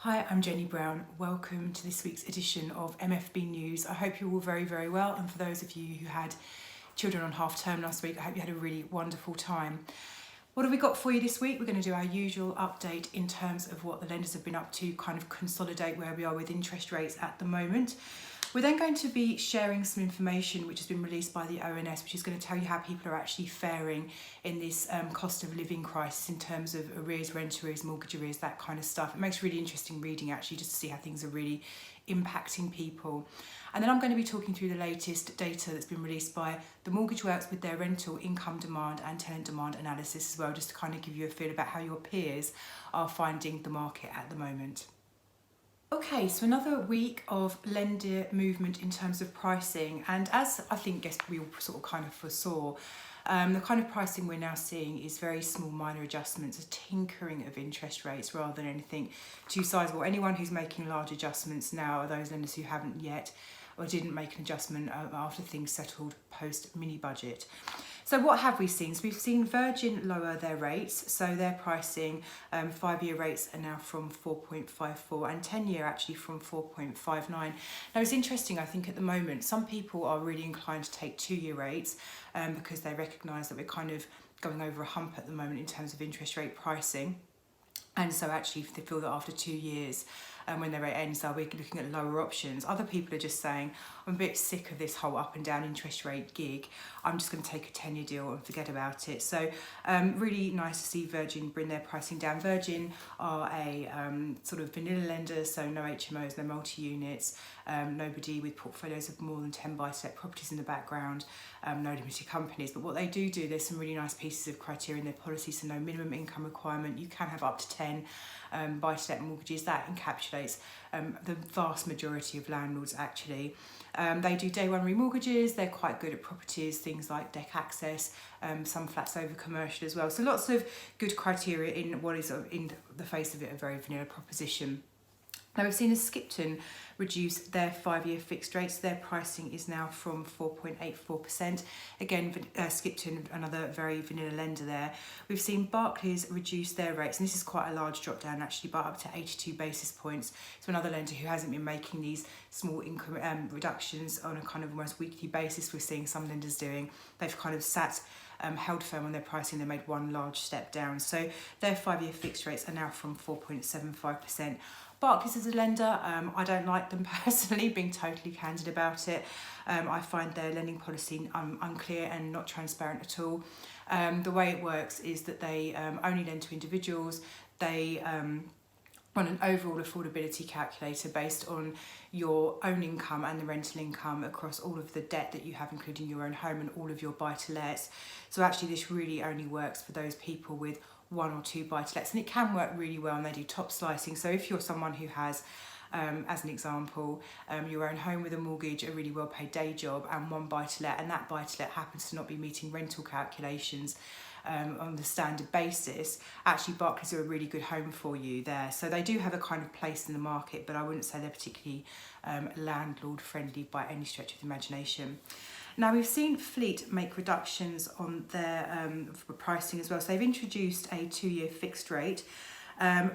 Hi, I'm Jenny Brown. Welcome to this week's edition of MFB News. I hope you're all very, very well. And for those of you who had children on half term last week, I hope you had a really wonderful time. What have we got for you this week? We're going to do our usual update in terms of what the lenders have been up to, kind of consolidate where we are with interest rates at the moment. We're then going to be sharing some information which has been released by the ONS, which is going to tell you how people are actually faring in this cost of living crisis in terms of arrears, rent arrears, mortgage arrears, that kind of stuff. It makes really interesting reading actually, just to see how things are really impacting people. And then I'm going to be talking through the latest data that's been released by the Mortgage Works with their rental income demand and tenant demand analysis as well, just to kind of give you a feel about how your peers are finding the market at the moment. Okay, so another week of lender movement in terms of pricing, and as I guess we all sort of kind of foresaw, the kind of pricing we're now seeing is very small minor adjustments, a tinkering of interest rates rather than anything too sizable. Anyone who's making large adjustments now are those lenders who haven't yet or didn't make an adjustment after things settled post mini budget. So what have we seen? So we've seen Virgin lower their rates, so their pricing, 5-year rates are now from 4.54 and 10-year actually from 4.59. Now it's interesting, I think at the moment, some people are really inclined to take 2-year rates because they recognise that we're kind of going over a hump at the moment in terms of interest rate pricing. And so actually they feel that after 2 years, when their rate ends, they'll be looking at lower options. Other people are just saying, I'm a bit sick of this whole up and down interest rate gig. I'm just going to take a 10-year deal and forget about it. So really nice to see Virgin bring their pricing down. Virgin are a sort of vanilla lender, so no HMOs, no multi-units, nobody with portfolios of more than 10 buy-to-let properties in the background, no limited companies. But what they do, there's some really nice pieces of criteria in their policy, so no minimum income requirement. You can have up to 10 buy-to-let mortgages. That encapsulates the vast majority of landlords actually. They do day one remortgages. They're quite good at properties, things like deck access, some flats over commercial as well. So lots of good criteria in what is, in the face of it, a very vanilla proposition. Now we've seen Skipton reduce their 5-year fixed rates. Their pricing is now from 4.84%. Again, Skipton, another very vanilla lender there. We've seen Barclays reduce their rates, and this is quite a large drop down actually, by up to 82 basis points. So another lender who hasn't been making these small increment reductions on a kind of almost weekly basis. We're seeing some lenders doing. They've kind of held firm on their pricing. They made one large step down. So their 5-year fixed rates are now from 4.75%. Barclays as a lender, I don't like them personally, being totally candid about it. I find their lending policy unclear and not transparent at all. The way it works is that they only lend to individuals. They run an overall affordability calculator based on your own income and the rental income across all of the debt that you have, including your own home and all of your buy-to-lets. So actually this really only works for those people with 1 or 2 buy-to-lets, and it can work really well, and they do top slicing. So if you're someone who has, as an example, your own home with a mortgage, a really well-paid day job and 1 buy-to-let, and that buy-to-let happens to not be meeting rental calculations on the standard basis, actually Barclays are a really good home for you there. So they do have a kind of place in the market, but I wouldn't say they're particularly landlord friendly by any stretch of the imagination. Now we've seen Fleet make reductions on their pricing as well. So they've introduced a 2-year fixed rate.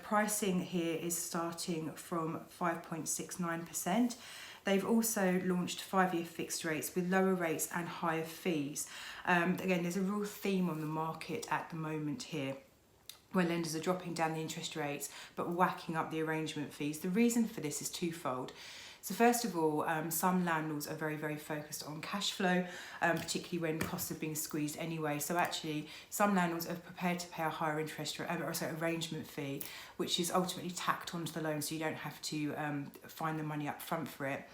Pricing here is starting from 5.69%. They've also launched 5-year fixed rates with lower rates and higher fees. Again, there's a real theme on the market at the moment here, where lenders are dropping down the interest rates but whacking up the arrangement fees. The reason for this is twofold. So first of all, some landlords are very, very focused on cash flow, particularly when costs are being squeezed anyway. So actually, some landlords are prepared to pay a higher interest rate, arrangement fee, which is ultimately tacked onto the loan, so you don't have to find the money up front for it,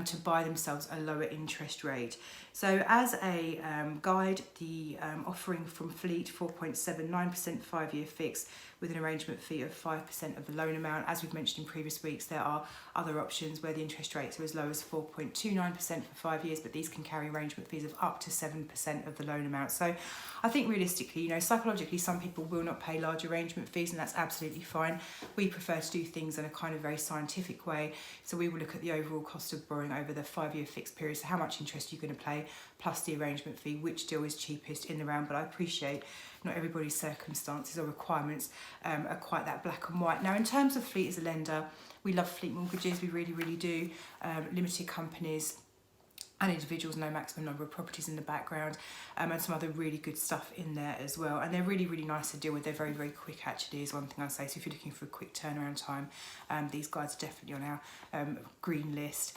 to buy themselves a lower interest rate. So as a guide, the offering from Fleet, 4.79% 5-year fix with an arrangement fee of 5% of the loan amount. As we've mentioned in previous weeks, there are other options where the interest rates are as low as 4.29% for 5 years, but these can carry arrangement fees of up to 7% of the loan amount. So I think realistically, psychologically, some people will not pay large arrangement fees, and that's absolutely fine. We prefer to do things in a kind of very scientific way. So we will look at the overall cost of borrowing over the 5-year fixed period. So how much interest you're going to plus the arrangement fee, which deal is cheapest in the round. But I appreciate not everybody's circumstances or requirements are quite that black and white. Now, in terms of fleet as a lender, we love fleet mortgages, we really, really do. Limited companies and individuals, no maximum number of properties in the background, and some other really good stuff in there as well. And they're really, really nice to deal with. They're very, very quick actually, is one thing I say. So if you're looking for a quick turnaround time, these guys are definitely on our green list.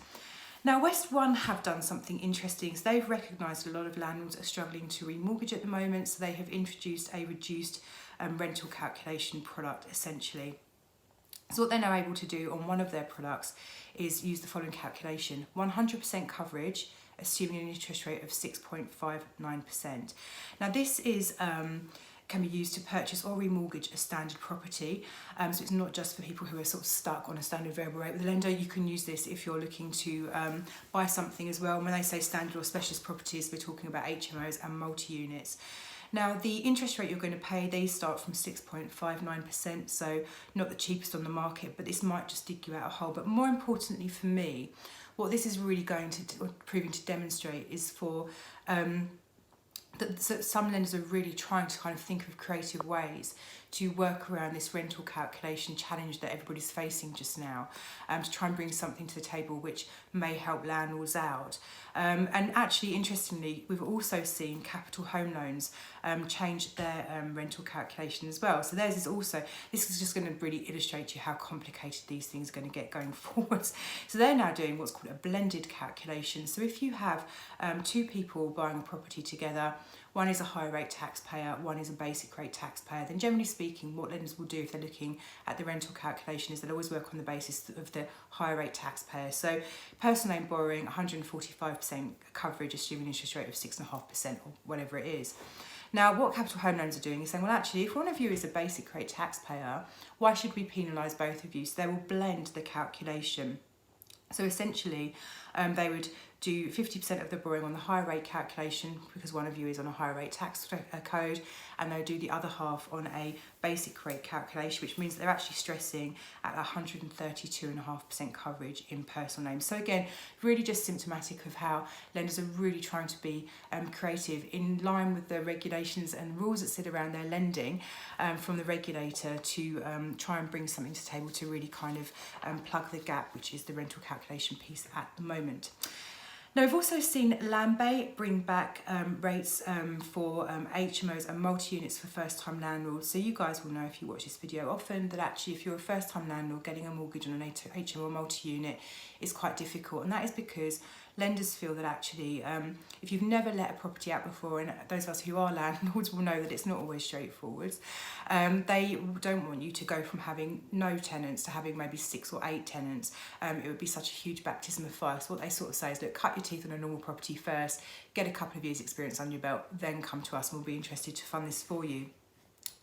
Now, West One have done something interesting. So they've recognised a lot of landlords are struggling to remortgage at the moment. So they have introduced a reduced rental calculation product essentially. So what they're now able to do on one of their products is use the following calculation: 100% coverage, assuming an interest rate of 6.59%. Now this is can be used to purchase or remortgage a standard property. So it's not just for people who are sort of stuck on a standard variable rate with a lender. You can use this if you're looking to buy something as well. And when they say standard or specialist properties, we're talking about HMOs and multi-units. Now, the interest rate you're going to pay, they start from 6.59%, so not the cheapest on the market, but this might just dig you out a hole. But more importantly for me, what this is really going to proving to demonstrate is for that some lenders are really trying to kind of think of creative ways to work around this rental calculation challenge that everybody's facing just now, to try and bring something to the table which may help landlords out. And actually, interestingly, we've also seen Capital Home Loans change their rental calculation as well. So theirs is also, this is just going to really illustrate to you how complicated these things are going to get going forwards. So they're now doing what's called a blended calculation. So if you have two people buying a property together, one is a high rate taxpayer, one is a basic rate taxpayer, then generally speaking, what lenders will do if they're looking at the rental calculation is they'll always work on the basis of the high rate taxpayer. So personal loan borrowing, 145% coverage, assuming interest rate of 6.5% or whatever it is. Now, what Capital Home Loans are doing is saying, well, actually, if one of you is a basic rate taxpayer, why should we penalise both of you? So they will blend the calculation. So essentially, they would do 50% of the borrowing on the high rate calculation because one of you is on a high rate tax code, and they'll do the other half on a basic rate calculation, which means they're actually stressing at 132.5% coverage in personal names. So again, really just symptomatic of how lenders are really trying to be creative in line with the regulations and rules that sit around their lending from the regulator to try and bring something to the table to really kind of plug the gap, which is the rental calculation piece at the moment. Now, we've also seen Landbay bring back rates for HMOs and multi-units for first-time landlords. So you guys will know, if you watch this video often, that actually if you're a first-time landlord, getting a mortgage on an HMO or multi-unit is quite difficult. And that is because lenders feel that actually if you've never let a property out before, and those of us who are landlords will know that it's not always straightforward, they don't want you to go from having no tenants to having maybe 6 or 8 tenants. It would be such a huge baptism of fire. So what they sort of say is, look, cut your teeth on a normal property first, get a couple of years experience under your belt, then come to us and we'll be interested to fund this for you.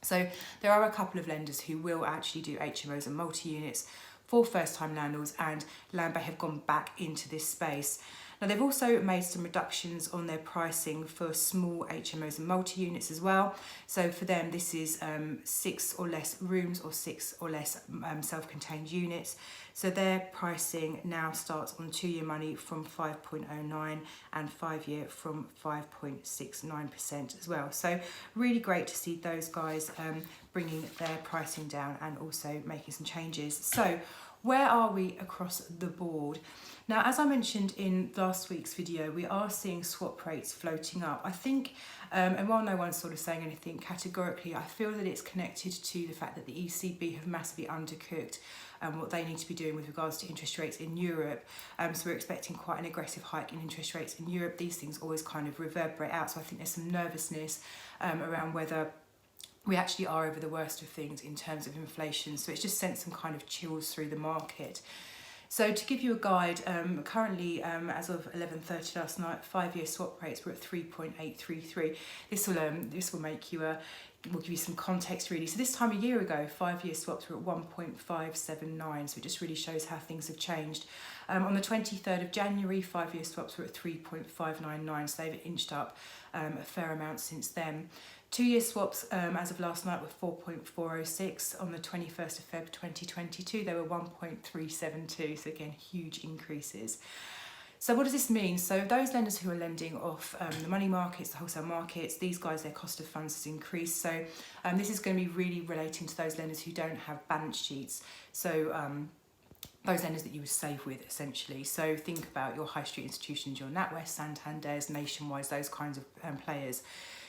So there are a couple of lenders who will actually do HMOs and multi-units for first-time landlords, and Landbay have gone back into this space. Now, they've also made some reductions on their pricing for small HMOs and multi-units as well. So for them, this is 6 or less rooms or 6 or less self-contained units. So their pricing now starts on 2-year money from 5.09 and 5-year from 5.69% as well. So really great to see those guys bringing their pricing down and also making some changes. So where are we across the board? Now, as I mentioned in last week's video, we are seeing swap rates floating up. I think, and while no one's sort of saying anything categorically, I feel that it's connected to the fact that the ECB have massively undercooked what they need to be doing with regards to interest rates in Europe. So we're expecting quite an aggressive hike in interest rates in Europe. These things always kind of reverberate out. So I think there's some nervousness around whether we actually are over the worst of things in terms of inflation. So it's just sent some kind of chills through the market. So to give you a guide, currently as of 11:30 last night, 5-year swap rates were at 3.833. This will make you will give you some context really. So this time a year ago, 5-year swaps were at 1.579. So it just really shows how things have changed. On the 23rd of January, 5-year swaps were at 3.599. So they've inched up a fair amount since then. 2-year swaps as of last night were 4.406. On the 21st of Feb 2022, they were 1.372. So again, huge increases. So what does this mean? So those lenders who are lending off the money markets, the wholesale markets, these guys, their cost of funds has increased. So this is going to be really relating to those lenders who don't have balance sheets. So those lenders that you would save with, essentially. So think about your high street institutions, your NatWest, Santander's, Nationwide, those kinds of players.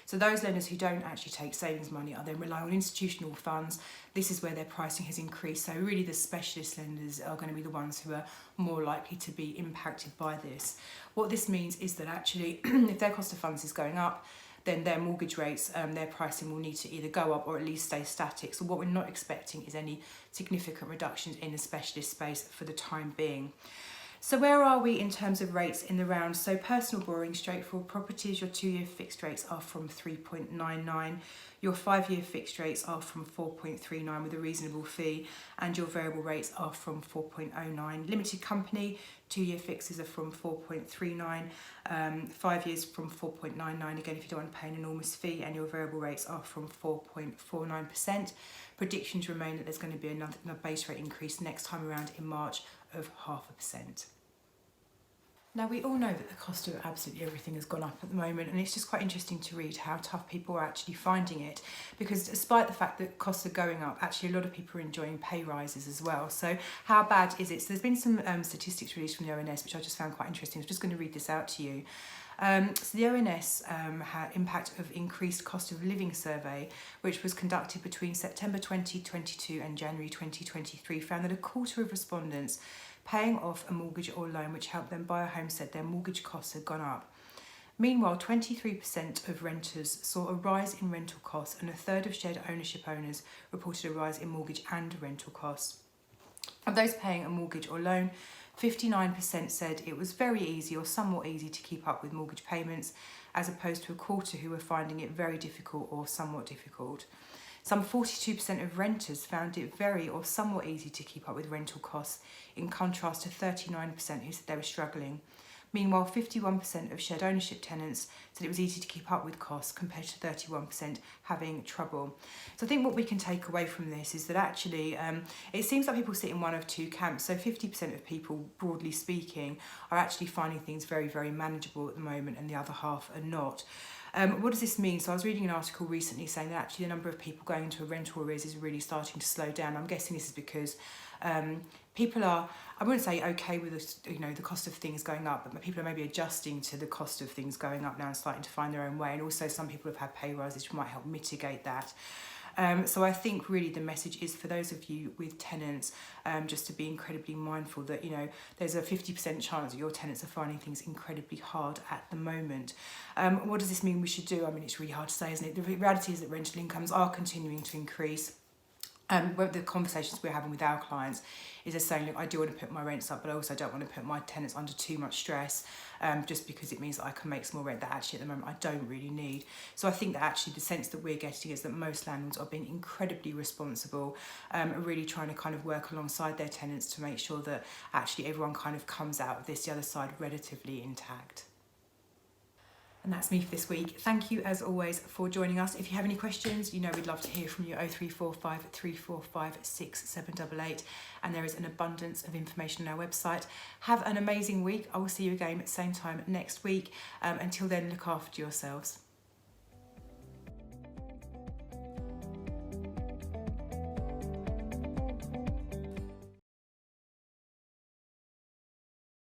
So those lenders who don't actually take savings money are then relying on institutional funds. This is where their pricing has increased. So really the specialist lenders are going to be the ones who are more likely to be impacted by this. What this means is that actually if their cost of funds is going up, then their mortgage rates, their pricing will need to either go up or at least stay static. So what we're not expecting is any significant reductions in the specialist space for the time being. So where are we in terms of rates in the round? So personal borrowing, straightforward properties, your 2-year fixed rates are from 3.99. Your 5-year fixed rates are from 4.39 with a reasonable fee, and your variable rates are from 4.09. Limited company, 2-year fixes are from 4.39, 5 years from 4.99, again if you don't want to pay an enormous fee, and your variable rates are from 4.49%. Predictions remain that there's going to be another base rate increase next time around in March of 0.5%. Now we all know that the cost of absolutely everything has gone up at the moment, and it's just quite interesting to read how tough people are actually finding it, because despite the fact that costs are going up, actually a lot of people are enjoying pay rises as well. So how bad is it? So there's been some statistics released from the ONS which I just found quite interesting. I'm just going to read this out to you. So the ONS had impact of increased cost of living survey, which was conducted between September 2022 and January 2023, found that a quarter of respondents paying off a mortgage or loan which helped them buy a home said their mortgage costs had gone up. Meanwhile, 23% of renters saw a rise in rental costs, and a third of shared ownership owners reported a rise in mortgage and rental costs. Of those paying a mortgage or loan, 59% said it was very easy or somewhat easy to keep up with mortgage payments, as opposed to a quarter who were finding it very difficult or somewhat difficult. Some 42% of renters found it very or somewhat easy to keep up with rental costs, in contrast to 39% who said they were struggling. Meanwhile, 51% of shared ownership tenants said it was easy to keep up with costs, compared to 31% having trouble. So I think what we can take away from this is that actually it seems like people sit in one of two camps. So 50% of people, broadly speaking, are actually finding things very, very manageable at the moment, and the other half are not. What does this mean? So I was reading an article recently saying that actually the number of people going into a rental arrears is really starting to slow down. I'm guessing this is because people are, I wouldn't say okay with the cost of things going up, but people are maybe adjusting to the cost of things going up now and starting to find their own way. And also some people have had pay rises which might help mitigate that. So I think really the message is for those of you with tenants, just to be incredibly mindful that, there's a 50% chance that your tenants are finding things incredibly hard at the moment. What does this mean we should do? I mean, it's really hard to say, isn't it? The reality is that rental incomes are continuing to increase. The conversations we're having with our clients is they're saying, look, I do want to put my rents up, but I also don't want to put my tenants under too much stress, just because it means that I can make some more rent that actually at the moment I don't really need. So I think that actually the sense that we're getting is that most landlords are being incredibly responsible, really trying to kind of work alongside their tenants to make sure that actually everyone kind of comes out of this, the other side, relatively intact. And that's me for this week. Thank you as always for joining us. If you have any questions, we'd love to hear from you. 0345 345 6788. And there is an abundance of information on our website. Have an amazing week. I will see you again at the same time next week. Until then, look after yourselves.